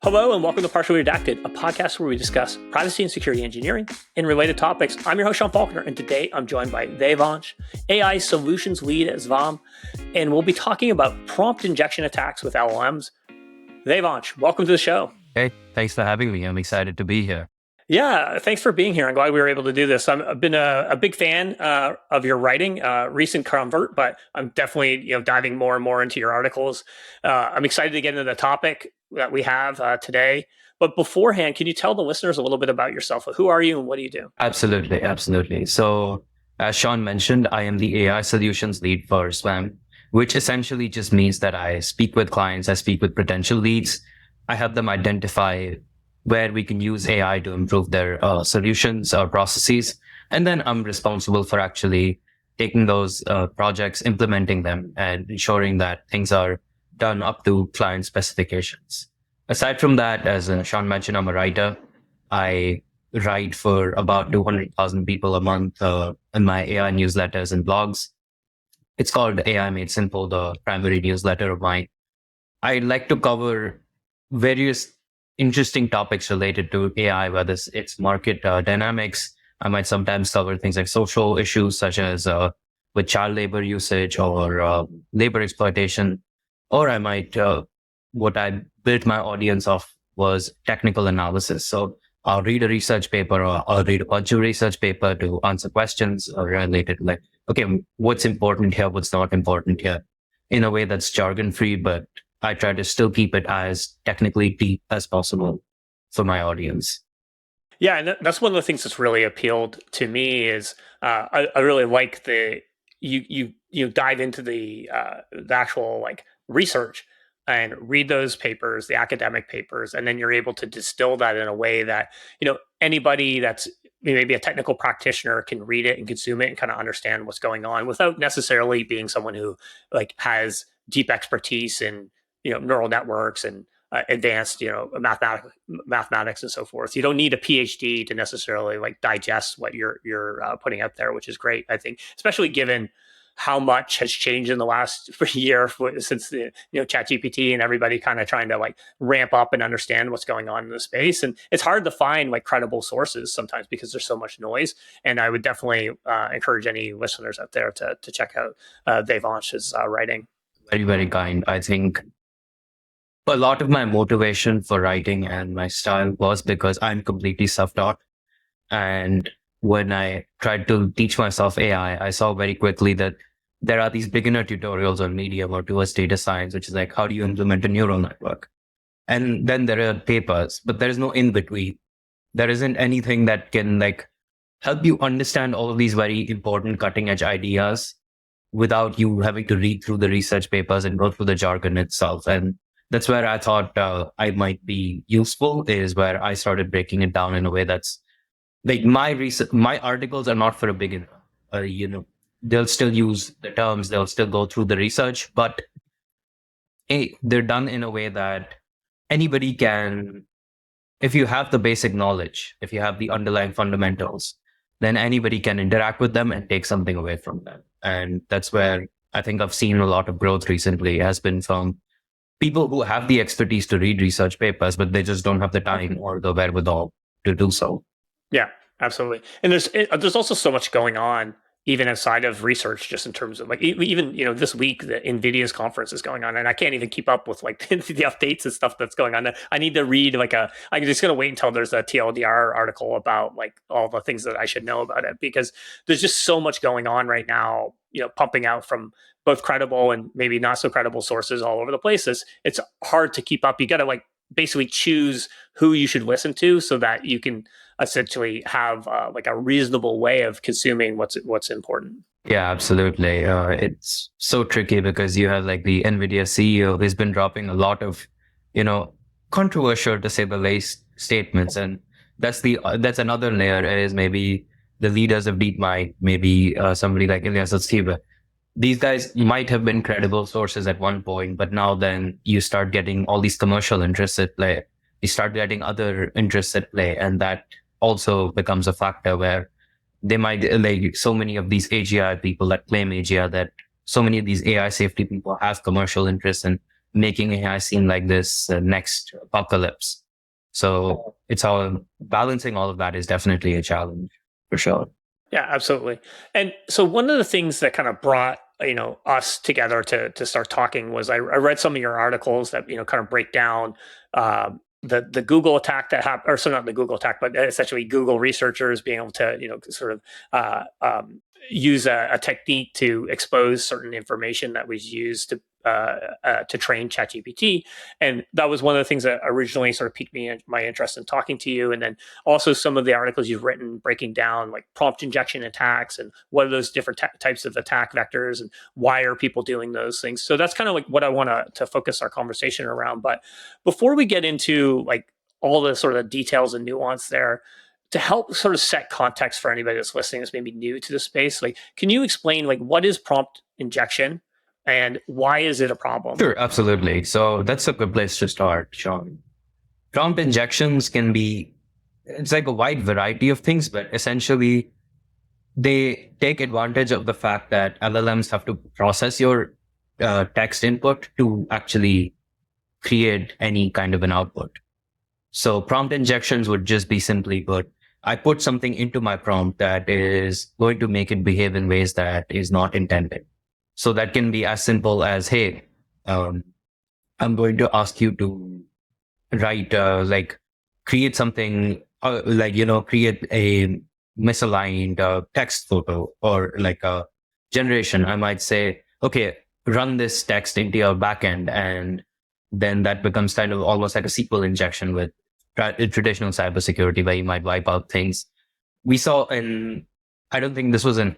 Hello and welcome to Partially Redacted, a podcast where we discuss privacy and security engineering and related topics. I'm your host, Sean Faulkner, and today I'm joined by Devansh, AI solutions lead at SVAM, and we'll be talking about prompt injection attacks with LLMs. Devansh, welcome to the show. Hey, thanks for having me. I'm excited to be here. Yeah, thanks for being here. I'm glad we were able to do this. I've been a big fan of your writing, recent convert, but I'm definitely diving more and more into your articles. I'm excited to get into the topic that we have today. But beforehand, can you tell the listeners a little bit about yourself? Who are you and what do you do? Absolutely. So, as Sean mentioned, I am the AI solutions lead for SVAM, which essentially just means that I speak with clients, I speak with potential leads, I help them identify where we can use AI to improve their solutions or processes. And then I'm responsible for actually taking those projects, implementing them, and ensuring that things are done up to client specifications. Aside from that, as Sean mentioned, I'm a writer. I write for about 200,000 people a month in my AI newsletters and blogs. It's called AI Made Simple, the primary newsletter of mine. I like to cover various interesting topics related to AI, whether it's market dynamics. I might sometimes cover things like social issues, such as with child labor usage or labor exploitation. Or I might, what I built my audience of was technical analysis. So I'll read a research paper or I'll read a bunch of research paper to answer questions related like, okay, what's important here? What's not important here? In a way that's jargon free, but I try to still keep it as technically deep as possible for my audience. Yeah, and that's one of the things that's really appealed to me is I really like the you dive into the actual like research and read those papers, the academic papers, and then you're able to distill that in a way that anybody that's maybe a technical practitioner can read it and consume it and kind of understand what's going on without necessarily being someone who like has deep expertise in neural networks and advanced mathematics and so forth. You don't need a PhD to necessarily like digest what you're putting out there, which is great. I think, especially given how much has changed in the last year since the ChatGPT and everybody kind of trying to like ramp up and understand what's going on in the space. And it's hard to find like credible sources sometimes because there's so much noise. And I would definitely encourage any listeners out there to check out Devansh's writing. Very, very kind. I think a lot of my motivation for writing and my style was because I'm completely self-taught. And when I tried to teach myself AI, I saw very quickly that there are these beginner tutorials on Medium or towards data science, which is like, how do you implement a neural network? And then there are papers, but there is no in between. There isn't anything that can like help you understand all of these very important cutting edge ideas without you having to read through the research papers and go through the jargon itself. And that's where I thought I might be useful, is where I started breaking it down in a way that's like my articles are not for a beginner. They'll still use the terms, they'll still go through the research, but they're done in a way that anybody can, if you have the basic knowledge, if you have the underlying fundamentals, then anybody can interact with them and take something away from them. And that's where I think I've seen a lot of growth recently has been from people who have the expertise to read research papers, but they just don't have the time or the wherewithal to do so. Yeah, absolutely. And there's also so much going on even outside of research, just in terms of like even this week the NVIDIA's conference is going on, and I can't even keep up with like the updates and stuff that's going on. I need to read I'm just gonna wait until there's a TLDR article about like all the things that I should know about it, because there's just so much going on right now, pumping out from both credible and maybe not so credible sources all over the place. It's hard to keep up. You got to like basically choose who you should listen to so that you can essentially have like a reasonable way of consuming what's important. Yeah, absolutely. It's so tricky because you have like the NVIDIA CEO who's been dropping a lot of, controversial to say the least statements. And that's another layer is maybe the leaders of DeepMind, maybe somebody like Ilyas Steve. These guys might have been credible sources at one point, but now then you start getting all these commercial interests at play. You start getting other interests at play, and that also becomes a factor where they might, like so many of these AGI people that claim AGI, that so many of these AI safety people have commercial interests, and making AI seem like this next apocalypse. So it's all balancing all of that is definitely a challenge for sure. Yeah, absolutely. And so one of the things that kind of brought us together to start talking was I read some of your articles that kind of break down the Google attack that happened, or so not the Google attack, but essentially Google researchers being able to sort of use a technique to expose certain information that was used to train ChatGPT, and that was one of the things that originally sort of piqued my interest in talking to you. And then also some of the articles you've written breaking down like prompt injection attacks and what are those different types of attack vectors and why are people doing those things. So that's kind of like what I want to focus our conversation around. But before we get into like all the sort of details and nuance there, to help sort of set context for anybody that's listening that's maybe new to the space, like can you explain like what is prompt injection and why is it a problem? Sure, absolutely. So that's a good place to start, Sean. Prompt injections can be, it's like a wide variety of things, but essentially they take advantage of the fact that LLMs have to process your text input to actually create any kind of an output. So prompt injections would just be simply put, I put something into my prompt that is going to make it behave in ways that is not intended. So that can be as simple as, hey, um, I'm going to ask you to write, create something, create a misaligned text photo or like a generation. I might say, okay, run this text into your backend, and then that becomes kind of almost like a SQL injection with traditional cybersecurity where you might wipe out things. We saw I don't think this was an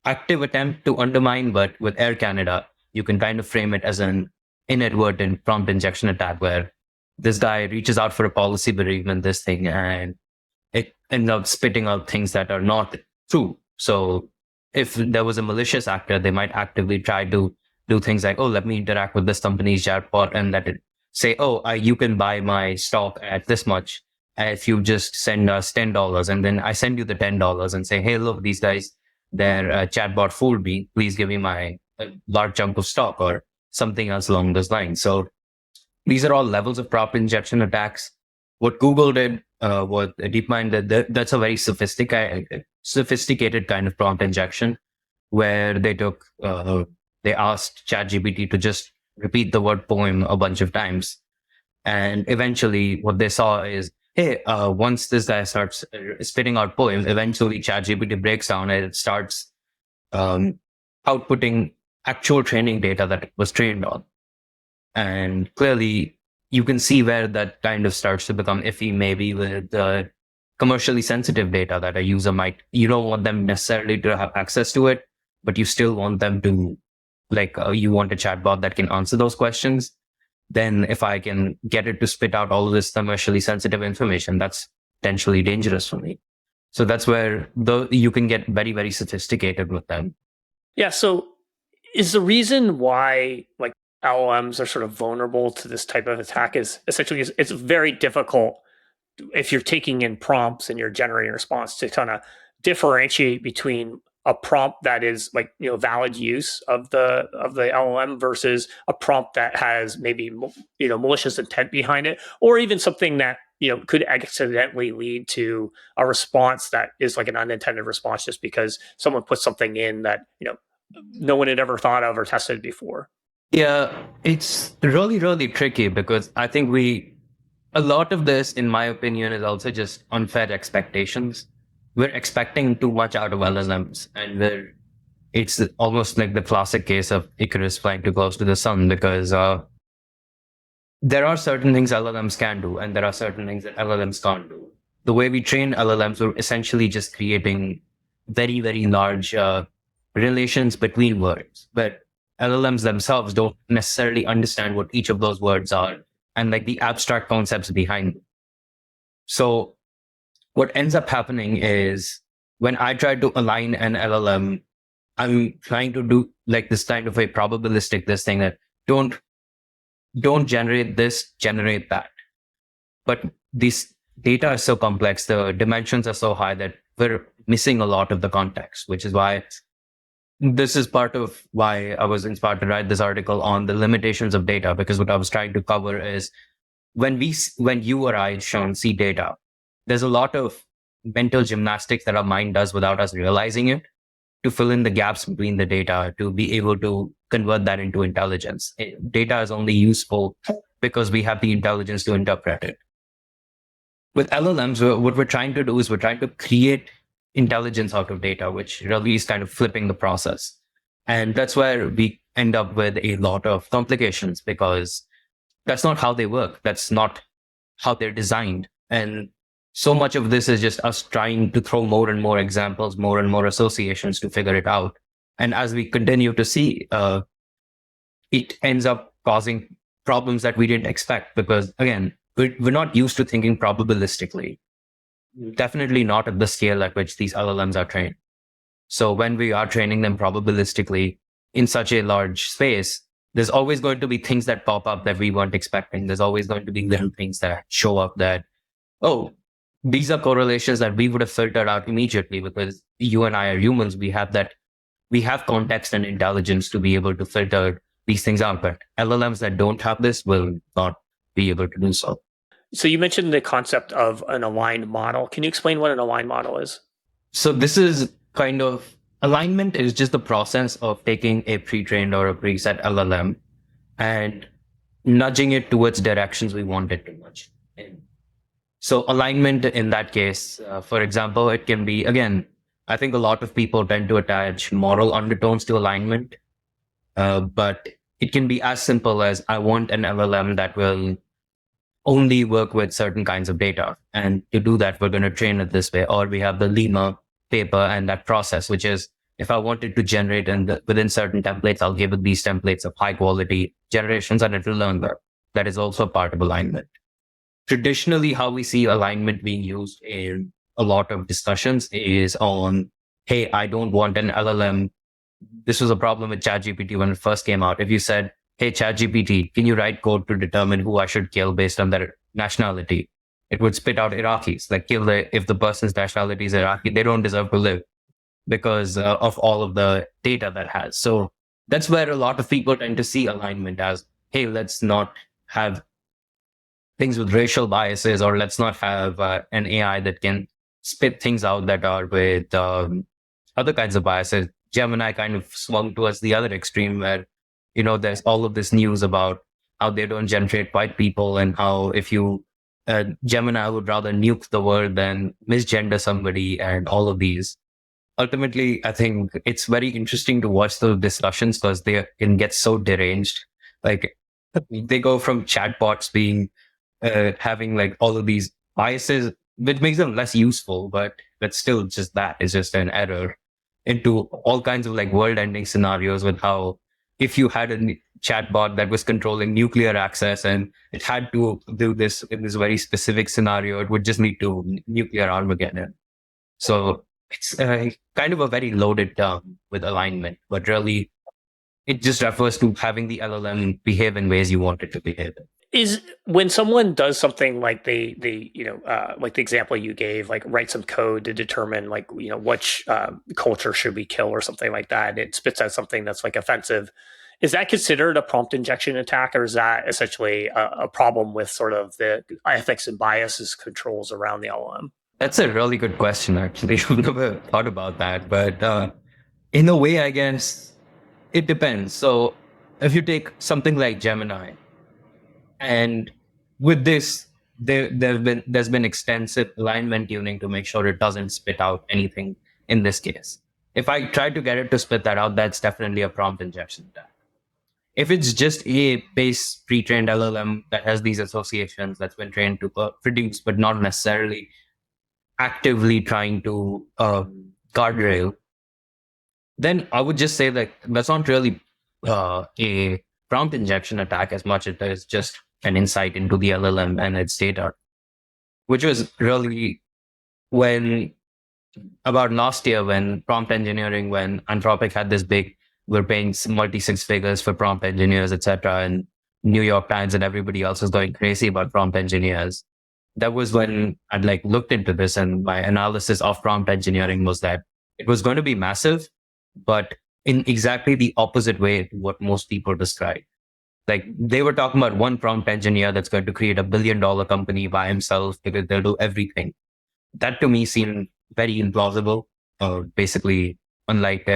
active attempt to undermine, but with Air Canada, you can kind of frame it as an inadvertent prompt injection attack where this guy reaches out for a policy bereavement, this thing, and it ends up spitting out things that are not true. So if there was a malicious actor, they might actively try to do things like, oh, let me interact with this company's chatbot and let it say, oh, you can buy my stock at this much if you just send us $10. And then I send you the $10 and say, hey, look, these guys, their chatbot fooled me. Please give me my large chunk of stock or something else along those lines. So these are all levels of prompt injection attacks. What Google did, what DeepMind did, that's a very sophisticated kind of prompt injection where they asked ChatGPT to just repeat the word poem a bunch of times. And eventually what they saw is, hey, once this guy starts spitting out poems, eventually ChatGPT breaks down and it starts outputting actual training data that it was trained on. And clearly you can see where that kind of starts to become iffy, maybe with the commercially sensitive data that a user you don't want them necessarily to have access to it, but you still want them to, you want a chatbot that can answer those questions. Then if I can get it to spit out all of this commercially sensitive information, that's potentially dangerous for me. So that's where you can get very, very sophisticated with them. Yeah. So is the reason why like LLMs are sort of vulnerable to this type of attack is essentially it's very difficult if you're taking in prompts and you're generating a response to kind of differentiate between a prompt that is like valid use of the LLM versus a prompt that has maybe malicious intent behind it, or even something that could accidentally lead to a response that is like an unintended response just because someone put something in that no one had ever thought of or tested before. Yeah, it's really, really tricky because I think a lot of this, in my opinion, is also just unfair expectations. We're expecting too much out of LLMs, and it's almost like the classic case of Icarus flying too close to the sun because there are certain things LLMs can do, and there are certain things that LLMs can't do. The way we train LLMs, we're essentially just creating very, very large relations between words, but LLMs themselves don't necessarily understand what each of those words are and like the abstract concepts behind them. So what ends up happening is when I try to align an LLM, I'm trying to do like this kind of a probabilistic this thing that don't generate this, generate that. But this data is so complex, the dimensions are so high that we're missing a lot of the context, which is why This is part of why I was inspired to write this article on the limitations of data, because what I was trying to cover is when you or I, Sean, see data, there's a lot of mental gymnastics that our mind does without us realizing it to fill in the gaps between the data to be able to convert that into intelligence. Data is only useful because we have the intelligence to interpret it. With LLMs, what we're trying to do is we're trying to create intelligence out of data, which really is kind of flipping the process. And that's where we end up with a lot of complications because that's not how they work. That's not how they're designed. And so much of this is just us trying to throw more and more examples, more and more associations to figure it out. And as we continue to see, it ends up causing problems that we didn't expect because, again, we're not used to thinking probabilistically. Definitely not at the scale at which these LLMs are trained. So when we are training them probabilistically in such a large space, there's always going to be things that pop up that we weren't expecting. There's always going to be little things that show up that, oh, these are correlations that we would have filtered out immediately because you and I are humans. We have context and intelligence to be able to filter these things out. But LLMs that don't have this will not be able to do so. So you mentioned the concept of an aligned model. Can you explain what an aligned model is? So this is kind of alignment is just the process of taking a pre-trained or a preset LLM and nudging it towards directions we want it to nudge in. So alignment in that case, for example, it can be, again, I think a lot of people tend to attach moral undertones to alignment, but it can be as simple as I want an LLM that will only work with certain kinds of data. And to do that, we're going to train it this way. Or we have the Lima paper and that process, which is if I wanted to generate within certain templates, I'll give it these templates of high quality generations and it will learn that. That is also part of alignment. Traditionally, how we see alignment being used in a lot of discussions is on, hey, I don't want an LLM. This was a problem with ChatGPT when it first came out. If you said, hey, ChatGPT, can you write code to determine who I should kill based on their nationality? It would spit out Iraqis, like if the person's nationality is Iraqi, they don't deserve to live because of all of the data that has. So that's where a lot of people tend to see alignment as, hey, let's not have things with racial biases, or let's not have an AI that can spit things out that are with other kinds of biases. Gemini kind of swung towards the other extreme where, there's all of this news about how they don't generate white people and how if you, Gemini would rather nuke the world than misgender somebody and all of these. Ultimately, I think it's very interesting to watch those discussions because they can get so deranged. Like they go from chatbots being having like all of these biases, which makes them less useful, but that's still just that is just an error, into all kinds of like world-ending scenarios with how if you had a chatbot that was controlling nuclear access and it had to do this in this very specific scenario, it would just lead to nuclear Armageddon. So it's kind of a very loaded term with alignment, but really it just refers to having the LLM behave in ways you want it to behave. Is when someone does something like like the example you gave, like write some code to determine like which culture should we kill or something like that, and it spits out something that's like offensive. Is that considered a prompt injection attack, or is that essentially a problem with sort of the ethics and biases controls around the LLM? That's a really good question, actually. I've never thought about that, but in a way, I guess it depends. So if you take something like Gemini, and with this, there's been extensive alignment tuning to make sure it doesn't spit out anything in this case. If I try to get it to spit that out, that's definitely a prompt injection attack. If it's just a base pre-trained LLM that has these associations that's been trained to produce, but not necessarily actively trying to guardrail, then I would just say that that's not really a prompt injection attack as much as it is just an insight into the LLM and its data, which was really when about last year when prompt engineering, when Anthropic had this big, we're paying multi six figures for prompt engineers, etc. And New York Times and everybody else was going crazy about prompt engineers. That was when I'd like looked into this, and my analysis of prompt engineering was that it was going to be massive, but in exactly the opposite way to what most people describe. Like they were talking about one prompt engineer that's going to create $1 billion company by himself because they'll do everything. That to me seemed very implausible, or basically unlike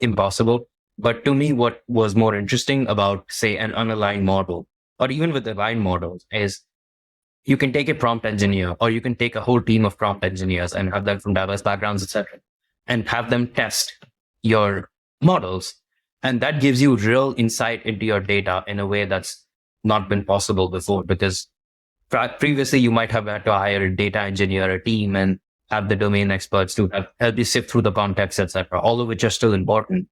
impossible. But to me, what was more interesting about, say, an unaligned model, or even with aligned models, is you can take a prompt engineer, or you can take a whole team of prompt engineers and have them from diverse backgrounds, etc., and have them test your models. And that gives you real insight into your data in a way that's not been possible before, because previously you might have had to hire a data engineer, a team, and have the domain experts to help you sift through the context, etc., all of which are still important.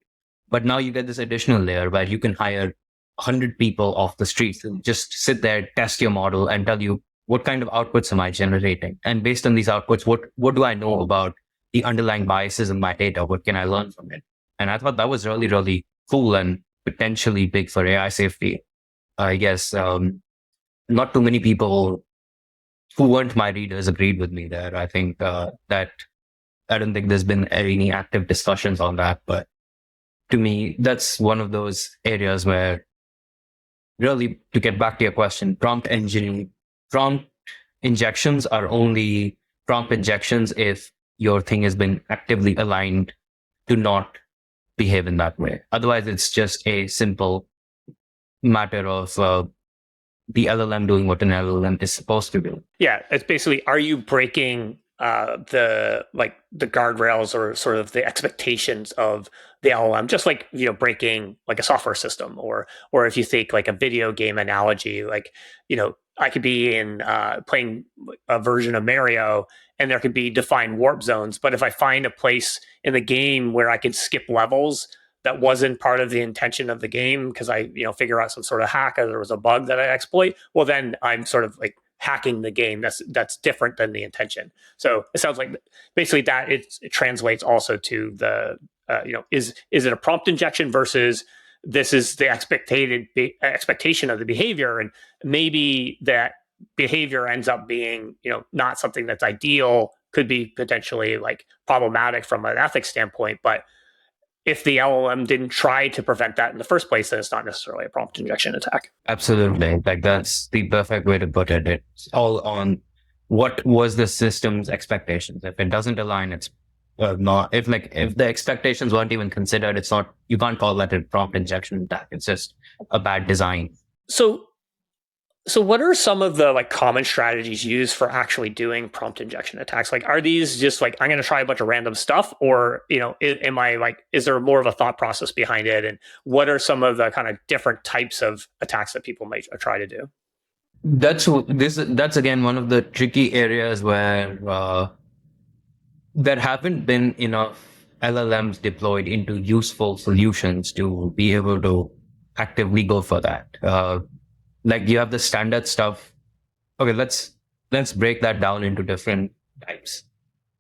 But now you get this additional layer where you can hire 100 people off the street to just sit there, test your model, and tell you what kind of outputs am I generating? And based on these outputs, what do I know about the underlying biases in my data? What can I learn from it? And I thought that was really, really cool and potentially big for AI safety. I guess not too many people who weren't my readers agreed with me there. I think that I don't think there's been any active discussions on that, but to me, that's one of those areas where really, to get back to your question, prompt injections are only prompt injections if your thing has been actively aligned to not behave in that way. Otherwise, it's just a simple matter of the LLM doing what an LLM is supposed to do. Yeah, it's basically, are you breaking the guardrails or sort of the expectations of the LLM, just like breaking like a software system, or if you think like a video game analogy, like I could be in playing a version of Mario, and there could be defined warp zones, but if I find a place in the game where I can skip levels that wasn't part of the intention of the game because I figure out some sort of hack or there was a bug that I exploit, well then I'm sort of like hacking the game. That's different than the intention. So it sounds like basically that it translates also to the is it a prompt injection versus this is the expectation of the behavior, and maybe that behavior ends up being not something that's ideal, could be potentially like problematic from an ethics standpoint, but if the LLM didn't try to prevent that in the first place, then it's not necessarily a prompt injection attack. Absolutely. Like that's the perfect way to put it. It's all on what was the system's expectations. If it doesn't align, it's not, if the expectations weren't even considered, it's not, you can't call that a prompt injection attack. It's just a bad design. So what are some of the like common strategies used for actually doing prompt injection attacks? Like, are these just like, I'm going to try a bunch of random stuff, or, is there more of a thought process behind it? And what are some of the kind of different types of attacks that people might try to do? That's again one of the tricky areas where there haven't been enough LLMs deployed into useful solutions to be able to actively go for that. Like you have the standard stuff. Okay, let's break that down into different types.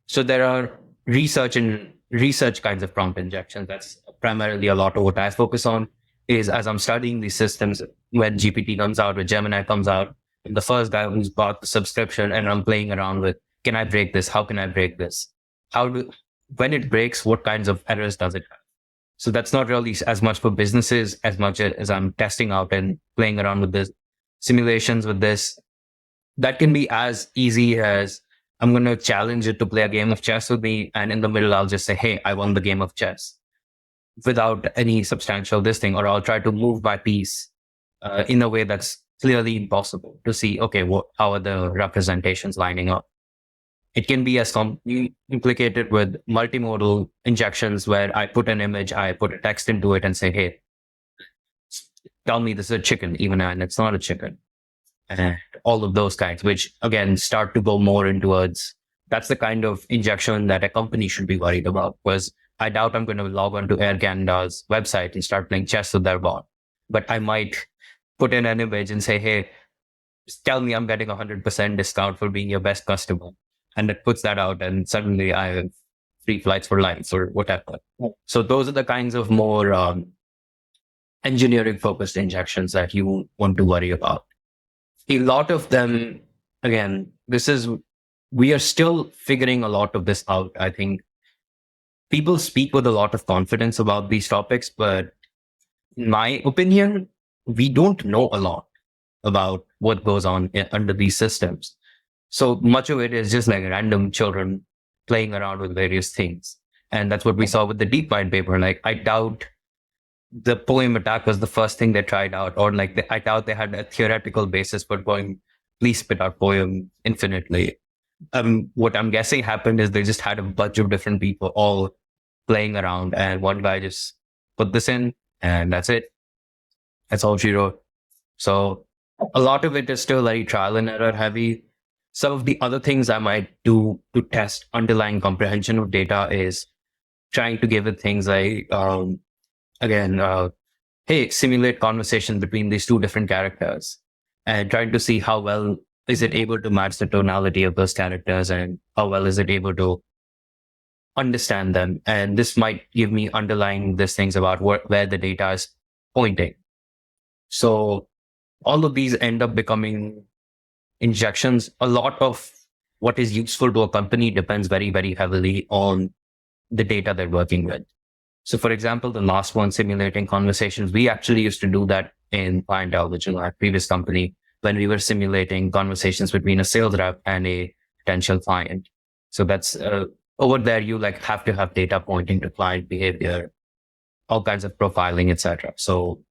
So there are research kinds of prompt injections. That's primarily a lot of what I focus on. Is as I'm studying these systems, when GPT comes out, when Gemini comes out, I'm the first guy who's bought the subscription, and I'm playing around with, can I break this? How can I break this? When it breaks, what kinds of errors does it have? So that's not really as much for businesses as much as I'm testing out and playing around with this simulations with this. That can be as easy as I'm going to challenge it to play a game of chess with me. And in the middle, I'll just say, hey, I won the game of chess without any substantial this thing, or I'll try to move my piece in a way that's clearly impossible to see, okay, how are the representations lining up? It can be as complicated with multimodal injections where I put an image, I put a text into it and say, hey, tell me this is a chicken, even and it's not a chicken. And all of those kinds, which again start to go more in towards, that's the kind of injection that a company should be worried about. Because I doubt I'm going to log on to Air Canada's website and start playing chess with their bot. But I might put in an image and say, hey, tell me I'm getting 100% discount for being your best customer. And it puts that out, and suddenly I have free flights for life or whatever. So those are the kinds of more engineering focused injections that you want to worry about. A lot of them, again, we are still figuring a lot of this out. I think people speak with a lot of confidence about these topics, but in my opinion, we don't know a lot about what goes on under these systems. So much of it is just like random children playing around with various things. And that's what we saw with the DeepMind paper. Like, I doubt the poem attack was the first thing they tried out, or like, I doubt they had a theoretical basis for going, please spit out poem infinitely. What I'm guessing happened is they just had a bunch of different people all playing around, and one guy just put this in, and that's it. That's all she wrote. So a lot of it is still very trial and error heavy. Some of the other things I might do to test underlying comprehension of data is trying to give it things like, again, hey, simulate conversation between these two different characters, and trying to see how well is it able to match the tonality of those characters, and how well is it able to understand them. And this might give me underlying these things about where the data is pointing. So all of these end up becoming injections. A lot of what is useful to a company depends very, very heavily on the data they're working with. So for example, the last one, simulating conversations, we actually used to do that in Clientele, which is our previous company, when we were simulating conversations between a sales rep and a potential client. So that's over there, you like have to have data pointing to client behavior, all kinds of profiling, etc. So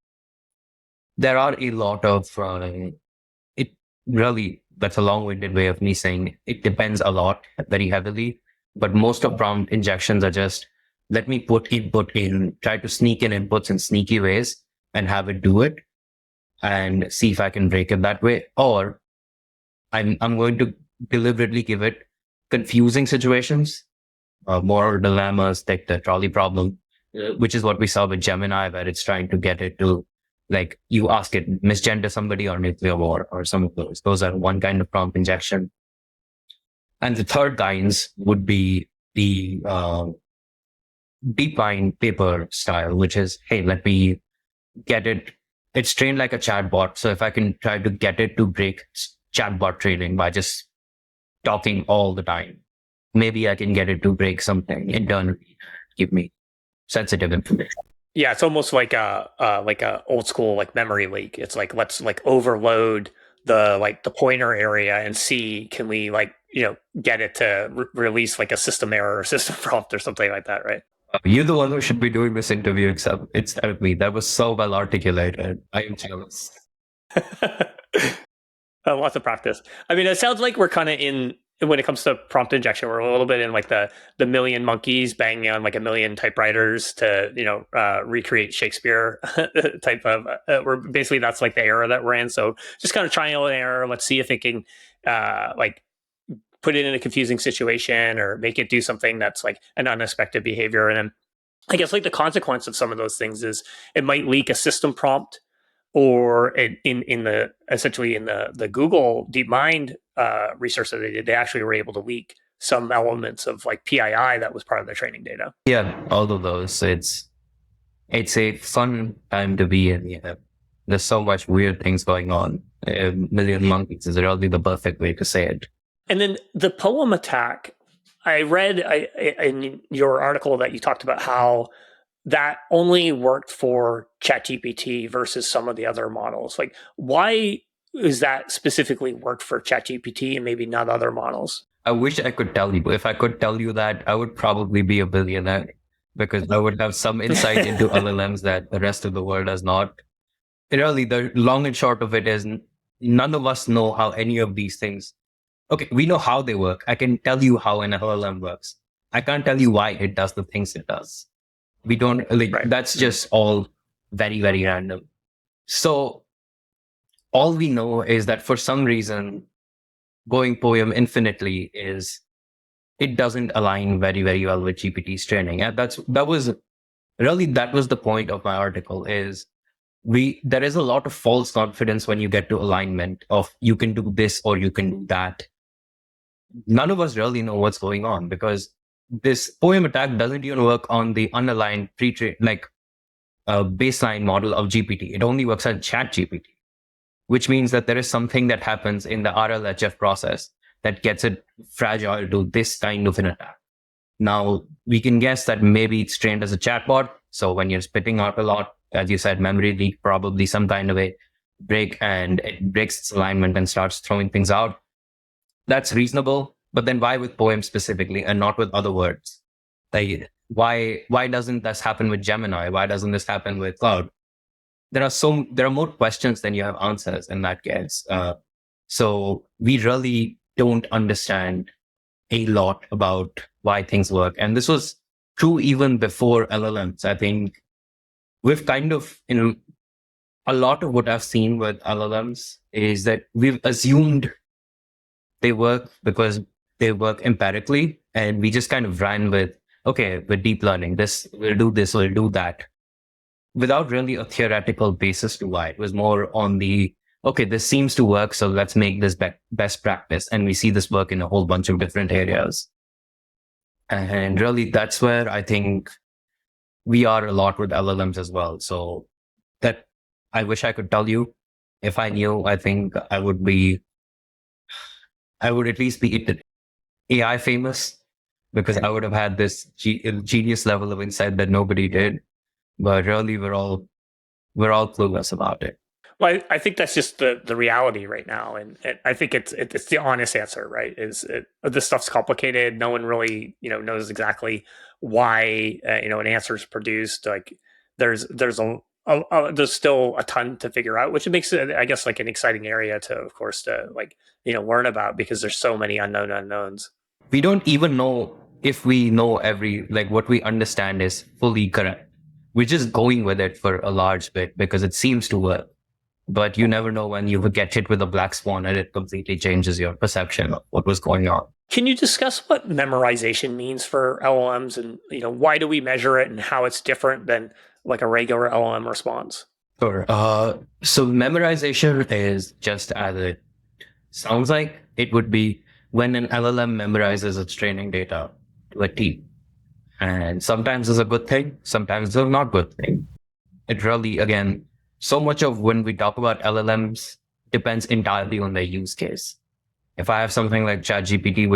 there are a lot of it really, that's a long-winded way of me saying it depends a lot, very heavily, but most of prompt injections are just, let me put input in, try to sneak in inputs in sneaky ways and have it do it and see if I can break it that way. Or I'm going to deliberately give it confusing situations, moral dilemmas, like the trolley problem, which is what we saw with Gemini, where it's trying to get it to, like, you ask it, misgender somebody or nuclear war, or some of those. Those are one kind of prompt injection. And the third kinds would be the DeepMind paper style, which is, hey, let me get it. It's trained like a chatbot. So if I can try to get it to break chatbot training by just talking all the time, maybe I can get it to break something internally, give me sensitive information. Yeah, it's almost like a old school like memory leak. It's like, let's like overload the pointer area and see, can we like, get it to release like a system error or system prompt or something like that, right? You're the one who should be doing this interview, except instead of me. That was so well articulated. I am jealous. Lots of practice. I mean, it sounds like we're kind of in, when it comes to prompt injection, we're a little bit in like the million monkeys banging on like a million typewriters to recreate Shakespeare type of. We're basically, that's like the era that we're in. So just kind of trial and error. Let's see if it can like put it in a confusing situation or make it do something that's like an unexpected behavior. And then I guess like the consequence of some of those things is it might leak a system prompt, or in the essentially in the Google DeepMind research that they did, they actually were able to leak some elements of like PII that was part of the training data. Yeah, all of those. It's a fun time to be in. Yeah. There's so much weird things going on. A million monkeys is really the perfect way to say it. And then the poem attack, I read in your article that you talked about how that only worked for ChatGPT versus some of the other models. Like, why is that specifically worked for ChatGPT and maybe not other models? I wish I could tell you. If I could tell you that, I would probably be a billionaire, because I would have some insight into LLMs that the rest of the world does not. Really, the long and short of it is, none of us know how any of these things. Okay, we know how they work. I can tell you how an LLM works. I can't tell you why it does the things it does. We don't, like, Right. That's just all very, very random. So all we know is that for some reason, going poem infinitely it doesn't align very, very well with GPT's training. And that was the point of my article. Is there is a lot of false confidence when you get to alignment of, you can do this or you can do that. None of us really know what's going on, because this poem attack doesn't even work on the unaligned pre-trained, like baseline model of GPT. It only works on ChatGPT, which means that there is something that happens in the RLHF process that gets it fragile to this kind of an attack. Now we can guess that maybe it's trained as a chatbot. So when you're spitting out a lot, as you said, memory leak, probably some kind of a break, and it breaks its alignment and starts throwing things out. That's reasonable. But then why with poem specifically and not with other words? Like why doesn't this happen with Gemini? Why doesn't this happen with Cloud? There are more questions than you have answers in that case. So we really don't understand a lot about why things work. And this was true even before LLMs. I think we've kind of, a lot of what I've seen with LLMs is that we've assumed they work because they work empirically. And we just kind of ran with, okay, with deep learning, this, we'll do that, without really a theoretical basis to why. It was more on the, okay, this seems to work, so let's make this best practice. And we see this work in a whole bunch of different areas. And really, that's where I think we are a lot with LLMs as well. So that I wish I could tell you. If I knew, I think I would at least be AI famous, because I would have had this genius level of insight that nobody did. But really, we're all clueless about it. Well, I think that's just the reality right now, and I think it's the honest answer, right? This stuff's complicated. No one really knows exactly why an answer is produced. Like there's still a ton to figure out, which makes it, I guess, like an exciting area to, of course, to like learn about, because there's so many unknown unknowns. We don't even know if we know what we understand is fully correct. We're just going with it for a large bit because it seems to work. But you never know when you would get hit with a black swan and it completely changes your perception of what was going on. Can you discuss what memorization means for LLMs, and why do we measure it, and how it's different than like a regular LLM response? Sure. So memorization is just as it sounds like. It would be when an LLM memorizes its training data to a T. And sometimes it's a good thing, sometimes it's a not good thing. It really, again, so much of when we talk about LLMs depends entirely on their use case. If I have something like ChatGPT,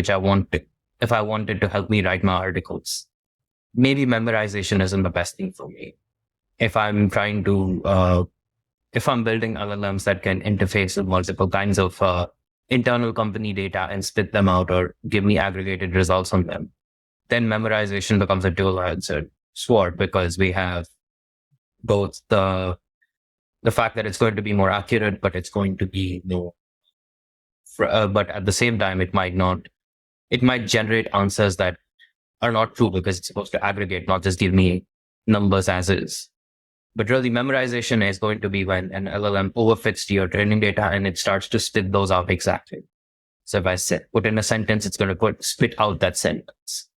if I wanted to help me write my articles, maybe memorization isn't the best thing for me. If I'm trying to, if I'm building LLMs that can interface with multiple kinds of internal company data and spit them out or give me aggregated results on them, then memorization becomes a dual-edged sword, because we have both the fact that it's going to be more accurate, but it's going to be but at the same time, it might generate answers that are not true, because it's supposed to aggregate, not just give me numbers as is. But really, memorization is going to be when an LLM overfits to your training data and it starts to spit those out exactly. So if I put in a sentence, it's going to spit out that sentence.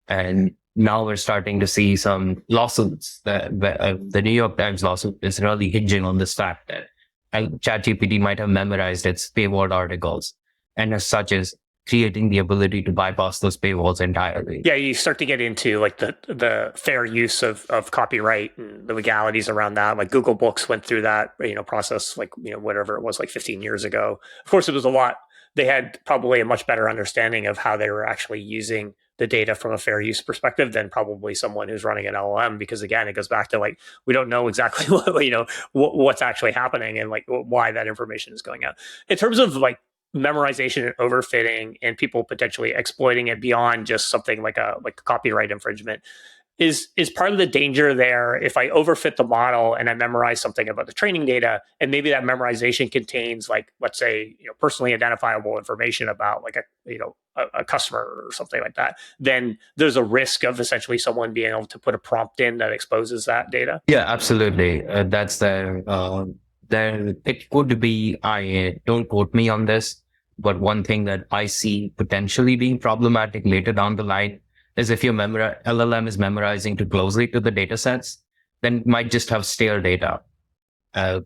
And now we're starting to see some lawsuits. The New York Times lawsuit is really hinging on this fact that ChatGPT might have memorized its paywall articles, and as such is creating the ability to bypass those paywalls entirely. Yeah, you start to get into like the fair use of copyright and the legalities around that. Like Google Books went through that process, like whatever it was, like 15 years ago. Of course, it was a lot. They had probably a much better understanding of how they were actually using the data from a fair use perspective than probably someone who's running an LLM, because again, it goes back to like we don't know exactly what's actually happening and like why that information is going out. In terms of like memorization and overfitting and people potentially exploiting it beyond just something like a copyright infringement, is part of the danger there if I overfit the model and I memorize something about the training data, and maybe that memorization contains, like, let's say, personally identifiable information about like a customer or something like that, then there's a risk of essentially someone being able to put a prompt in that exposes that data. Yeah, absolutely. That's there. It could be, I don't quote me on this, but one thing that I see potentially being problematic later down the line is if your LLM is memorizing too closely to the data sets, then it might just have stale data,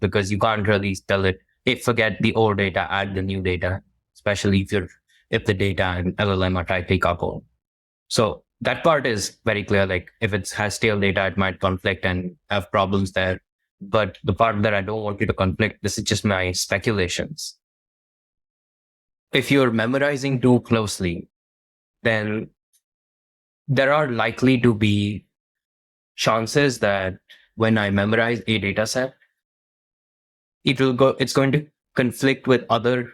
because you can't really tell it, hey, forget the old data, add the new data, especially if the data and LLM are tightly coupled. So that part is very clear. Like if it has stale data, it might conflict and have problems there. But the part that I don't want you to conflict, this is just my speculations. If you're memorizing too closely, then there are likely to be chances that when I memorize a data set, it's going to conflict with other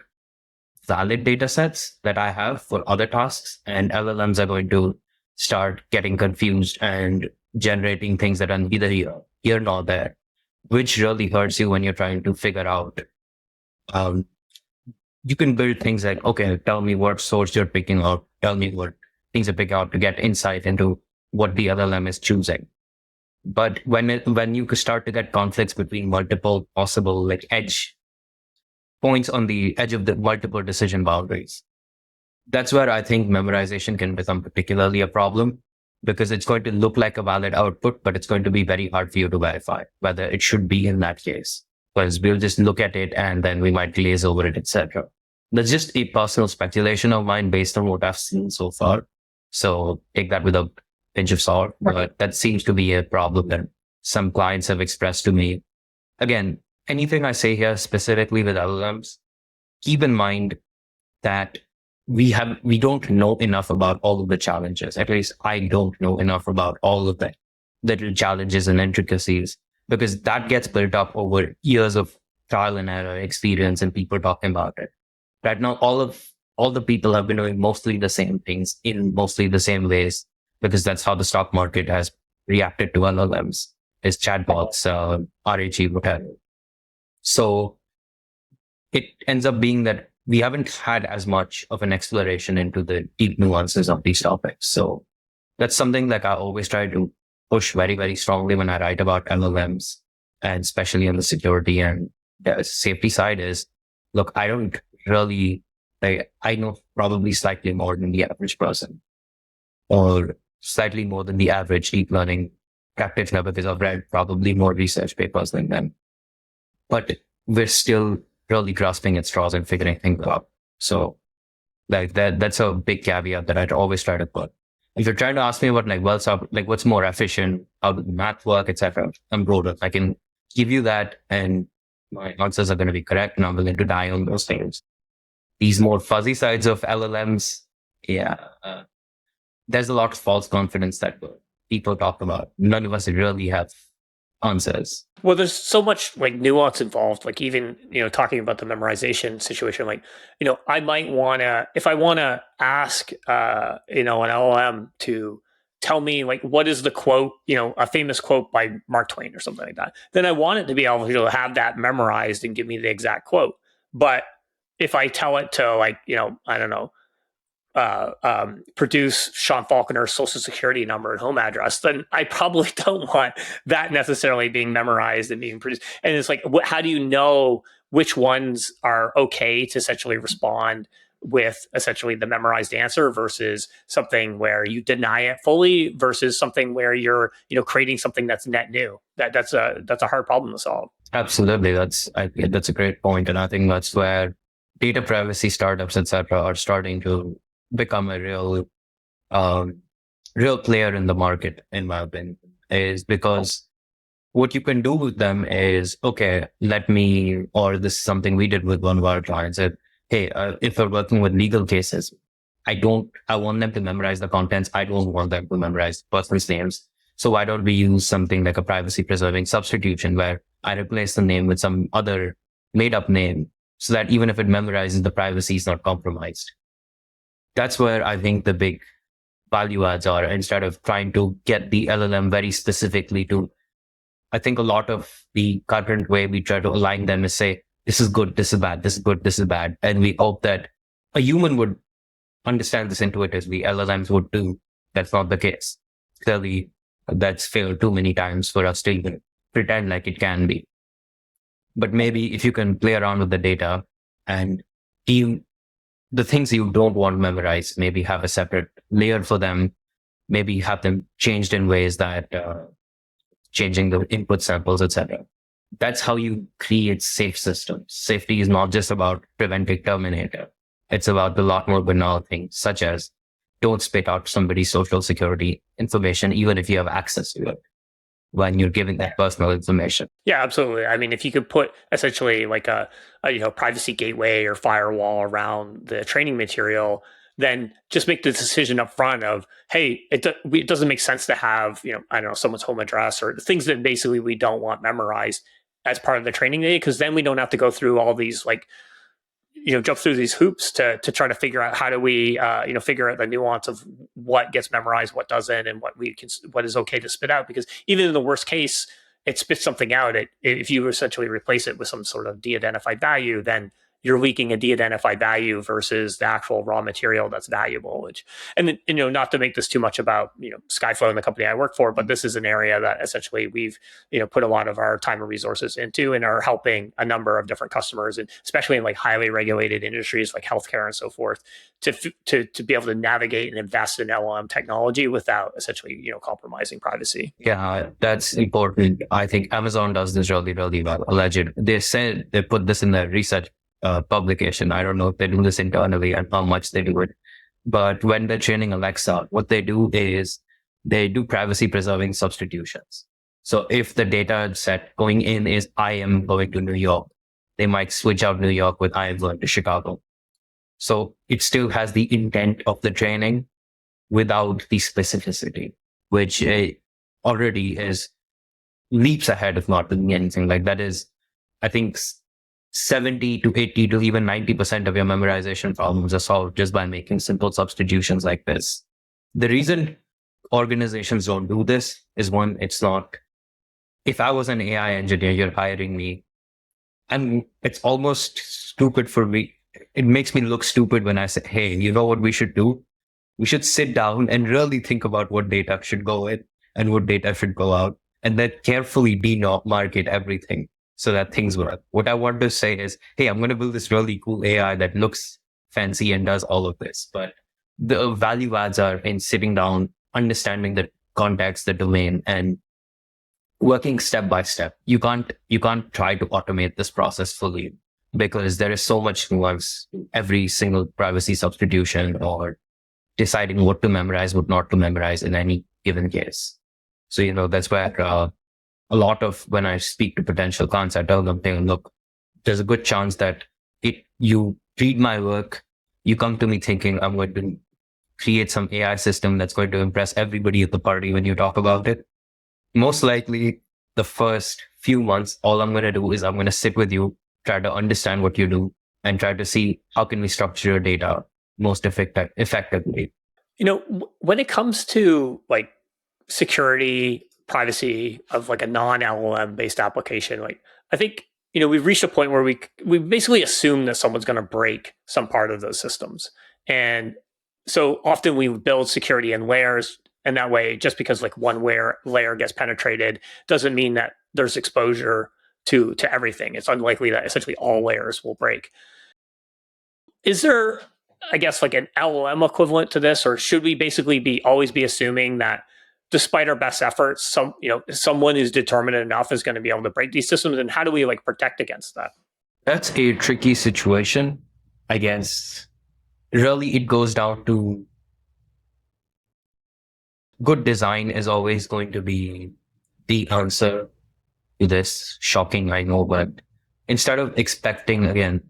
valid data sets that I have for other tasks, and LLMs are going to start getting confused and generating things that are neither here nor there, which really hurts you when you're trying to figure out. Um, you can build things like, okay, tell me what source you're picking out, tell me what things you're picking out to get insight into what the LLM is choosing. But when you start to get conflicts between multiple possible like edge points on the edge of the multiple decision boundaries, that's where I think memorization can become particularly a problem, because it's going to look like a valid output, but it's going to be very hard for you to verify whether it should be in that case. Because we'll just look at it and then we might glaze over it, etc. That's just a personal speculation of mine based on what I've seen so far. So take that with a pinch of salt, but that seems to be a problem that some clients have expressed to me. Again, anything I say here specifically with LLMs, keep in mind that we don't know enough about all of the challenges. At least I don't know enough about all of the little challenges and intricacies, because that gets built up over years of trial and error experience and people talking about it. Right now, all the people have been doing mostly the same things in mostly the same ways, because that's how the stock market has reacted to LLMs, is chatbots, RAG, whatever. So it ends up being that we haven't had as much of an exploration into the deep nuances of these topics. So that's something like I always try to push very, very strongly when I write about LLMs, and especially on the security and the safety side is, look, I don't really, like, I know probably slightly more than the average person, or slightly more than the average deep learning practitioner, because I've read probably more research papers than them. But we're still really grasping at straws and figuring things out. So like that's a big caveat that I'd always try to put. If you're trying to ask me about like, well, so like what's more efficient, how does the math work, etc., I'm broader. I can give you that and my answers are going to be correct and I'm willing to die on those things. These more fuzzy sides of LLMs, yeah, there's a lot of false confidence that people talk about. None of us really have answers. Well, there's so much like nuance involved. Like even talking about the memorization situation. Like I might want to, if I want to ask an LLM to tell me like what is the quote, a famous quote by Mark Twain or something like that, then I want it to be able to have that memorized and give me the exact quote. But if I tell it to like I don't know, produce Sean Faulkner's social security number and home address, then I probably don't want that necessarily being memorized and being produced. And it's like, how do you know which ones are okay to essentially respond with essentially the memorized answer versus something where you deny it fully versus something where you're creating something that's net new? That's a hard problem to solve. Absolutely, that's a great point, and I think that's where data privacy startups, etc., are starting to become a real player in the market, in my opinion, is because what you can do with them is, okay, or this is something we did with one of our clients, that, hey, if we're working with legal cases, I want them to memorize the contents. I don't want them to memorize person's names. So why don't we use something like a privacy preserving substitution where I replace the name with some other made up name so that even if it memorizes, the privacy is not compromised. That's where I think the big value adds are, instead of trying to get the LLM very specifically to, I think a lot of the current way we try to align them is say, this is good, this is bad, this is good, this is bad. And we hope that a human would understand this intuitively. LLMs would too. That's not the case. Clearly, that's failed too many times for us to even pretend like it can be. But maybe if you can play around with the data and the things you don't want to memorize, maybe have a separate layer for them, maybe have them changed in ways that changing the input samples, etc. That's how you create safe systems. Safety is not just about preventing Terminator. It's about a lot more banal things, such as don't spit out somebody's social security information, even if you have access to it, when you're giving that personal information. Yeah, absolutely. I mean, if you could put essentially like a privacy gateway or firewall around the training material, then just make the decision up front of, hey, it doesn't make sense to have, I don't know, someone's home address or things that basically we don't want memorized as part of the training data, because then we don't have to go through all these like, jump through these hoops to try to figure out how do we figure out the nuance of what gets memorized, what doesn't, and what is okay to spit out. Because even in the worst case, it spits something out. If you essentially replace it with some sort of de-identified value, then you're leaking a de-identified value versus the actual raw material that's valuable. And not to make this too much about Skyflow and the company I work for, but this is an area that essentially we've put a lot of our time and resources into, and are helping a number of different customers, and especially in like highly regulated industries like healthcare and so forth, to be able to navigate and invest in LLM technology without essentially compromising privacy. Yeah, that's important. I think Amazon does this really, really well. Alleged. They said they put this in their research publication. I don't know if they do this internally and how much they do it. But when they're training Alexa, what they do is they do privacy preserving substitutions. So if the data set going in is I am going to New York, they might switch out New York with I am going to Chicago. So it still has the intent of the training without the specificity, which already is leaps ahead of not doing anything. Like that is, I think, 70 to 80 to even 90% of your memorization problems are solved just by making simple substitutions like this. The reason organizations don't do this is, one, it's not, if I was an AI engineer, you're hiring me, and it's almost stupid for me. It makes me look stupid when I say, hey, you know what we should do? We should sit down and really think about what data should go in and what data should go out, and then carefully demarket everything so that things work. What I want to say is, hey, I'm going to build this really cool AI that looks fancy and does all of this. But the value adds are in sitting down, understanding the context, the domain, and working step by step. You can't try to automate this process fully because there is so much nuance to every single privacy substitution or deciding what to memorize, what not to memorize in any given case. So, that's where a lot of when I speak to potential clients, I tell them, hey, look, there's a good chance that you read my work, you come to me thinking I'm going to create some AI system that's going to impress everybody at the party when you talk about it. Most likely, the first few months, all I'm going to do is I'm going to sit with you, try to understand what you do, and try to see how can we structure your data most effectively. When it comes to like security, privacy of like a non-LLM based application, like I think we've reached a point where we basically assume that someone's going to break some part of those systems, and so often we build security in layers, and that way, just because like one layer gets penetrated doesn't mean that there's exposure to everything. It's unlikely that essentially all layers will break. Is there, I guess, like an LLM equivalent to this, or should we basically always be assuming that despite our best efforts, someone who's determined enough is going to be able to break these systems? And how do we like protect against that? That's a tricky situation. I guess really it goes down to good design is always going to be the answer to this. Shocking, I know, but instead of expecting, again,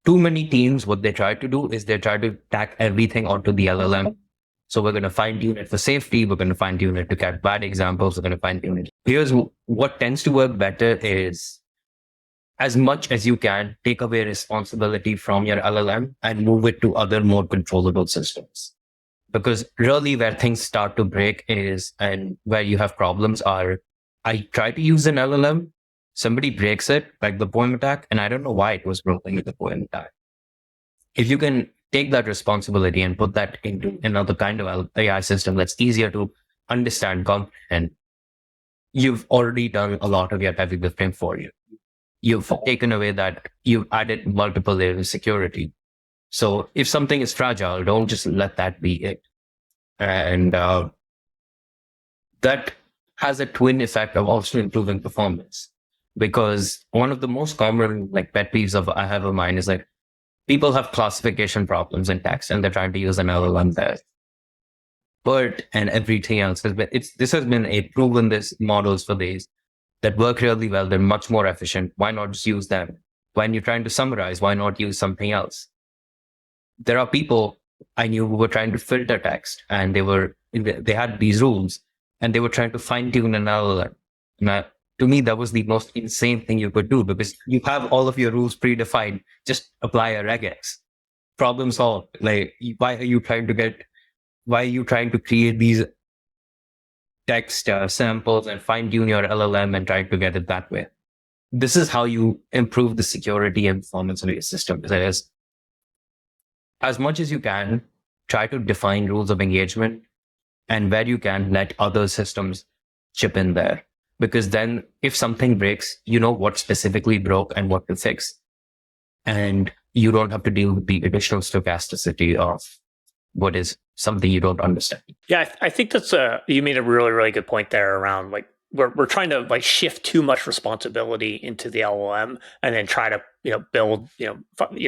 too many teams, what they try to do is they try to tack everything onto the LLM. So we're going to fine tune it for safety. We're going to fine tune it to catch bad examples. We're going to fine tune it. Here's what tends to work better is, as much as you can, take away responsibility from your LLM and move it to other more controllable systems. Because really where things start to break is, and where you have problems are, I try to use an LLM, somebody breaks it, like the poem attack, and I don't know why it was broken with the poem attack. If you can take that responsibility and put that into another kind of AI system that's easier to understand, comprehend, you've already done a lot of your heavy lifting for you. You've taken away that, you've added multiple layers of security. So if something is fragile, don't just let that be it. And that has a twin effect of also improving performance. Because one of the most common pet peeves I have of mine is people have classification problems in text and they're trying to use an LLM there. BERT and everything else this has been a proven this models for these that work really well. They're much more efficient. Why not just use them? When you're trying to summarize, why not use something else? there are people I knew who were trying to filter text, and they had these rules, and they were trying to fine tune an LLM. To me, that was the most insane thing you could do, because you have all of your rules predefined. Just apply a regex. Problem solved. Like, why are you trying to create these text samples and fine tune your LLM and try to get it that way? This is how you improve the security and performance of your system. That is, as much as you can, try to define rules of engagement, and where you can, let other systems chip in there. Because then if something breaks, you know what specifically broke and what to fix. And you don't have to deal with the additional stochasticity of what is something you don't understand. Yeah, I think that's you made a really, really good point there around like we're trying to like shift too much responsibility into the LLM and then try to build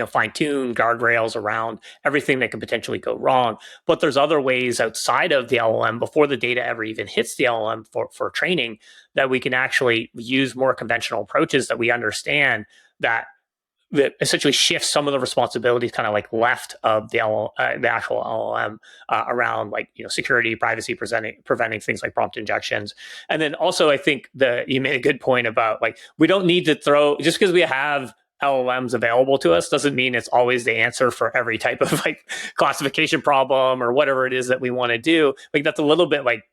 fine tune guardrails around everything that could potentially go wrong. But there's other ways outside of the LLM before the data ever even hits the LLM for training that we can actually use more conventional approaches that we understand that essentially shifts some of the responsibilities kind of like left of the actual LLM around like security, privacy, preventing things like prompt injections. And then also I think that you made a good point about like we don't need to throw just because we have LLMs available to us doesn't mean it's always the answer for every type of like classification problem or whatever it is that we want to do. Like that's a little bit like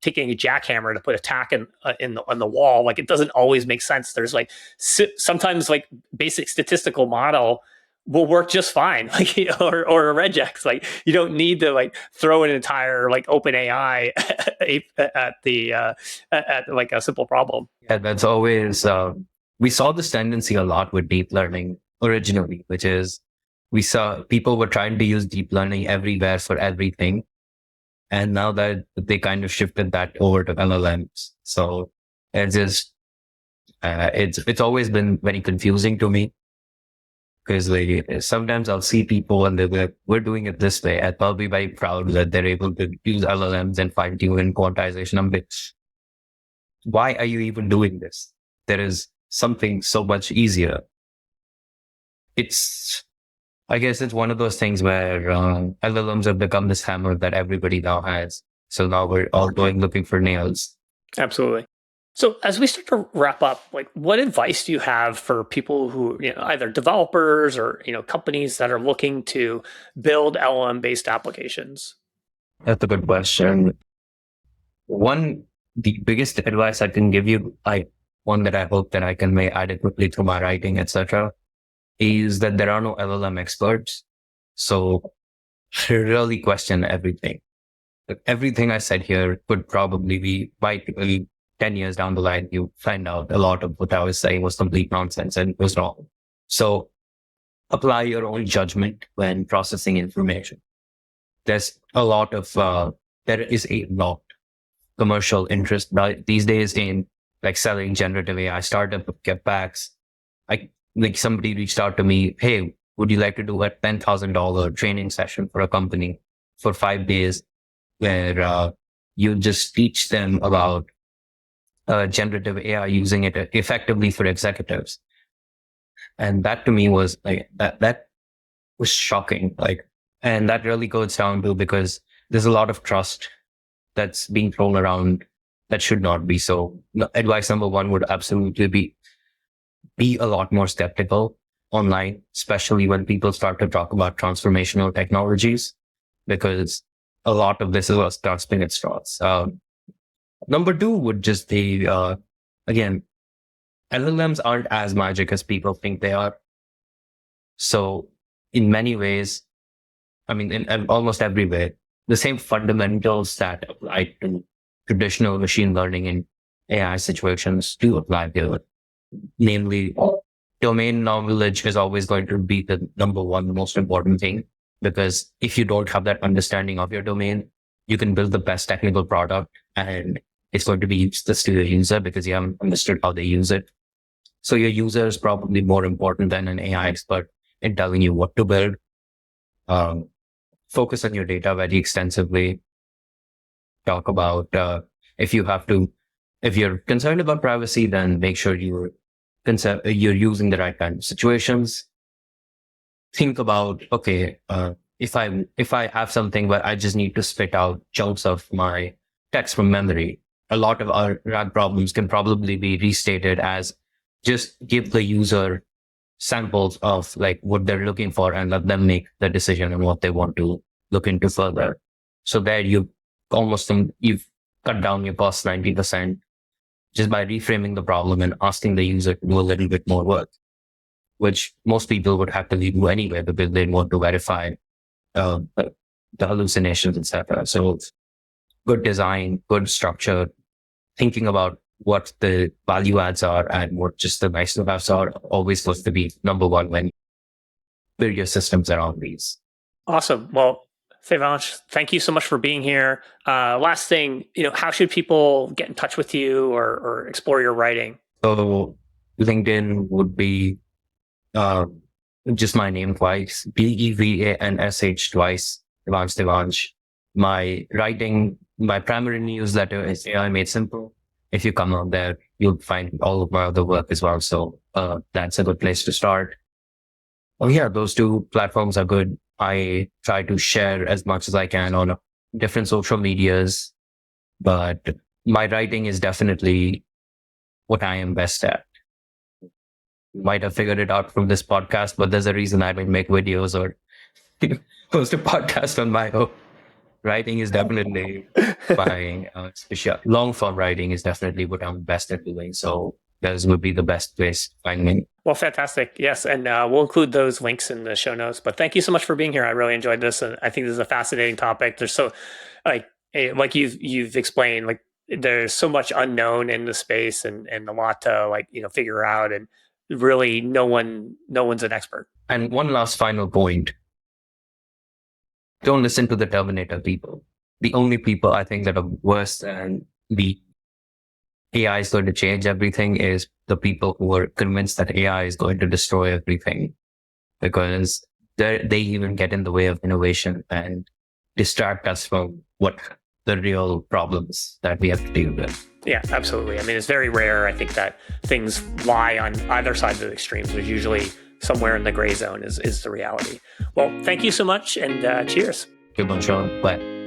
taking a jackhammer to put a tack on the wall. Like it doesn't always make sense. There's like sometimes like basic statistical model will work just fine, like or a regex. Like you don't need to like throw an entire like open AI at the at like a simple problem. Yeah, that's always we saw this tendency a lot with deep learning originally, which is we saw people were trying to use deep learning everywhere for everything. And now that they kind of shifted that over to LLMs. So it's just, it's always been very confusing to me, because like, sometimes I'll see people and they're like, we're doing it this way. And I'll be very proud that they're able to use LLMs and fine tune and quantization. I'm like, why are you even doing this? There is something so much easier. I guess it's one of those things where LLMs have become this hammer that everybody now has. So now we're all going looking for nails. Absolutely. So as we start to wrap up, like what advice do you have for people who, either developers or, companies that are looking to build LLM based applications? That's a good question. The biggest advice I can give you, one that I hope that I can make adequately through my writing, etc., is that there are no LLM experts. So really question everything. Everything I said here could probably be by 10 years down the line, you find out a lot of what I was saying was complete nonsense and was wrong. So apply your own judgment when processing information. There's a lot of, there is a lot commercial interest these days in like selling generative AI startup get backs. Like somebody reached out to me, hey, would you like to do a $10,000 training session for a company for 5 days where you just teach them about generative AI, using it effectively for executives? And that to me was like, that was shocking. Like, and that really goes down to because there's a lot of trust that's being thrown around that should not be. So advice number one would absolutely be a lot more skeptical online, especially when people start to talk about transformational technologies, because a lot of this is grasping at straws. Number two would just be, again, LLMs aren't as magic as people think they are. So in many ways, I mean, in almost every way, the same fundamentals that apply to traditional machine learning and AI situations do apply here. Namely, domain knowledge is always going to be the number one most important thing, because if you don't have that understanding of your domain, you can build the best technical product and it's going to be useless to your user because you haven't understood how they use it. So your user is probably more important than an AI expert in telling you what to build. Focus on your data very extensively. Talk about if you're concerned about privacy, then make sure you're using the right kind of situations. think about, okay, if I have something where I just need to spit out chunks of my text from memory, a lot of our RAG problems can probably be restated as just give the user samples of like what they're looking for and let them make the decision on what they want to look into further. So there you almost think you've cut down your cost 90% just by reframing the problem and asking the user to do a little bit more work, which most people would have to do anyway because they want to verify uh, the hallucinations, etc. So good design, good structure, thinking about what the value adds are and what just the nice to haves are always supposed to be number one when you build your systems around these. Awesome. Well, Devansh, thank you so much for being here. Last thing, how should people get in touch with you or explore your writing? So LinkedIn would be uh, just my name twice, Devansh twice, Devansh. My writing, my primary newsletter is AI Made Simple. If you come on there, you'll find all of my other work as well. So that's a good place to start. Oh yeah, those two platforms are good. I try to share as much as I can on different social medias, but my writing is definitely what I am best at. You might have figured it out from this podcast, but there's a reason I don't make videos or host a podcast on my own. Writing is definitely my long form writing is definitely what I'm best at doing. So this would be the best place to find me. Well, fantastic. Yes. And we'll include those links in the show notes. But thank you so much for being here. I really enjoyed this. And I think this is a fascinating topic. There's so like you've explained, like there's so much unknown in the space and a lot to figure out. And really no one's an expert. And one last final point. Don't listen to the Terminator people. The only people I think that are worse than the AI is going to change everything is the people who are convinced that AI is going to destroy everything, because they even get in the way of innovation and distract us from what the real problems that we have to deal with. Yeah, absolutely. I mean, it's very rare, I think, that things lie on either side of the extremes. There's usually somewhere in the gray zone is the reality. Well, thank you so much and cheers. Good one, Sean. Bye.